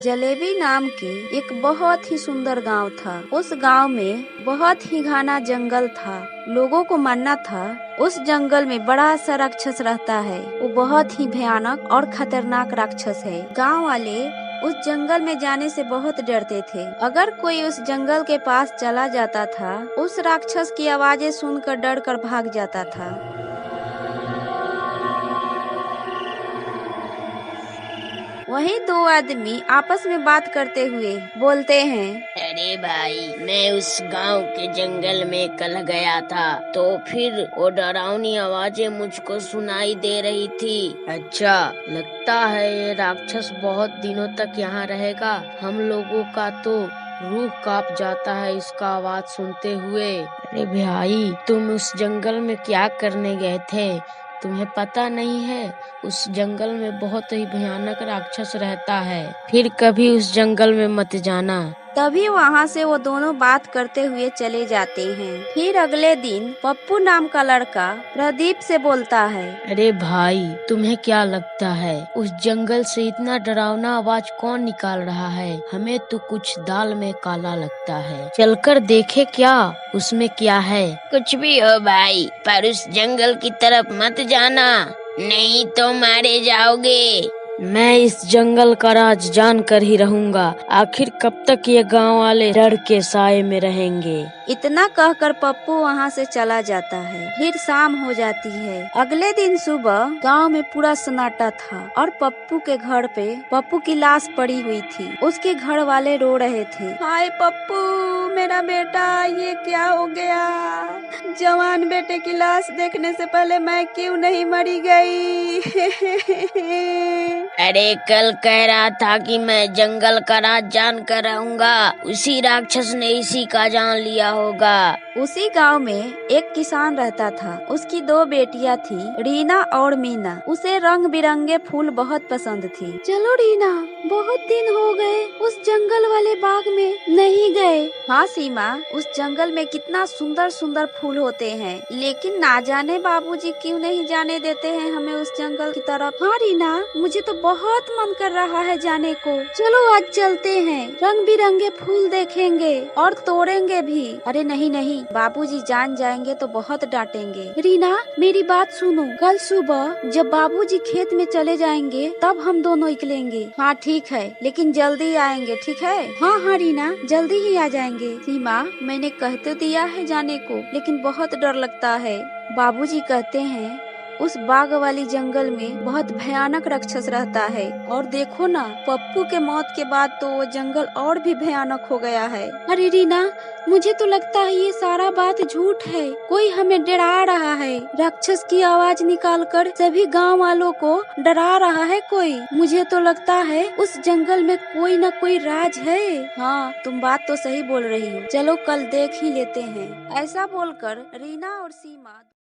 जलेबी नाम की एक बहुत ही सुंदर गांव था। उस गांव में बहुत ही घना जंगल था। लोगों को मानना था उस जंगल में बड़ा सा राक्षस रहता है। वो बहुत ही भयानक और खतरनाक राक्षस है। गांव वाले उस जंगल में जाने से बहुत डरते थे। अगर कोई उस जंगल के पास चला जाता था, उस राक्षस की आवाजें सुनकर डर कर भाग जाता था। वहीं दो आदमी आपस में बात करते हुए बोलते हैं, अरे भाई, मैं उस गांव के जंगल में कल गया था, तो फिर वो डरावनी आवाजें मुझको सुनाई दे रही थी। अच्छा, लगता है ये राक्षस बहुत दिनों तक यहाँ रहेगा। हम लोगों का तो रूह कांप जाता है इसका आवाज सुनते हुए। अरे भाई, तुम उस जंगल में क्या करने गए थे? तुम्हें पता नहीं है, उस जंगल में बहुत ही भयानक राक्षस रहता है। फिर कभी उस जंगल में मत जाना। तभी वहाँ से वो दोनों बात करते हुए चले जाते हैं। फिर अगले दिन पप्पू नाम का लड़का प्रदीप से बोलता है, अरे भाई, तुम्हें क्या लगता है उस जंगल से इतना डरावना आवाज कौन निकाल रहा है? हमें तो कुछ दाल में काला लगता है। चलकर देखे क्या उसमें क्या है। कुछ भी हो भाई, पर उस जंगल की तरफ मत जाना, नहीं तो मारे जाओगे। मैं इस जंगल का राज जान कर ही रहूंगा। आखिर कब तक ये गांव वाले डर के साए में रहेंगे। इतना कहकर पप्पू वहाँ से चला जाता है। फिर शाम हो जाती है। अगले दिन सुबह गांव में पूरा सन्नाटा था और पप्पू के घर पे पप्पू की लाश पड़ी हुई थी। उसके घर वाले रो रहे थे। हाय पप्पू, मेरा बेटा, ये क्या हो गया? जवान बेटे की लाश देखने से पहले मैं क्यों नहीं मरी गई? अरे, कल कह रहा था कि मैं जंगल का राज जान कर रहूंगा। उसी राक्षस ने इसी का जान लिया होगा। उसी गांव में एक किसान रहता था। उसकी दो बेटियां थी, रीना और मीना। उसे रंग बिरंगे फूल बहुत पसंद थी। चलो रीना, बहुत दिन हो गए उस जंगल वाले बाग में नहीं गए। हाँ सीमा, उस जंगल में कितना सुंदर सुंदर फूल होते हैं, लेकिन ना जाने बाबूजी क्यों नहीं जाने देते हैं हमें उस जंगल की तरफ। हाँ रीना, मुझे तो बहुत मन कर रहा है जाने को। चलो आज चलते हैं, रंग बिरंगे फूल देखेंगे और तोड़ेंगे भी। अरे नहीं नहीं, बाबूजी जान जाएंगे तो बहुत डांटेंगे। रीना, मेरी बात सुनो, कल सुबह जब बाबूजी खेत में चले जाएंगे तब हम दोनों निकलेंगे। हाँ ठीक है, लेकिन जल्दी आएंगे, ठीक है? हाँ हाँ रीना, जल्दी ही आ जाएंगे। सीमा, मैंने कह तो दिया है जाने को, लेकिन बहुत डर लगता है। बाबूजी कहते हैं उस बाग वाली जंगल में बहुत भयानक राक्षस रहता है। और देखो ना, पप्पू के मौत के बाद तो वो जंगल और भी भयानक हो गया है। अरे रीना, मुझे तो लगता है ये सारा बात झूठ है। कोई हमें डरा रहा है। राक्षस की आवाज निकालकर सभी गांव वालों को डरा रहा है कोई। मुझे तो लगता है उस जंगल में कोई न कोई राज है। हाँ, तुम बात तो सही बोल रही हो। चलो कल देख ही लेते हैं। ऐसा बोलकर रीना और सीमा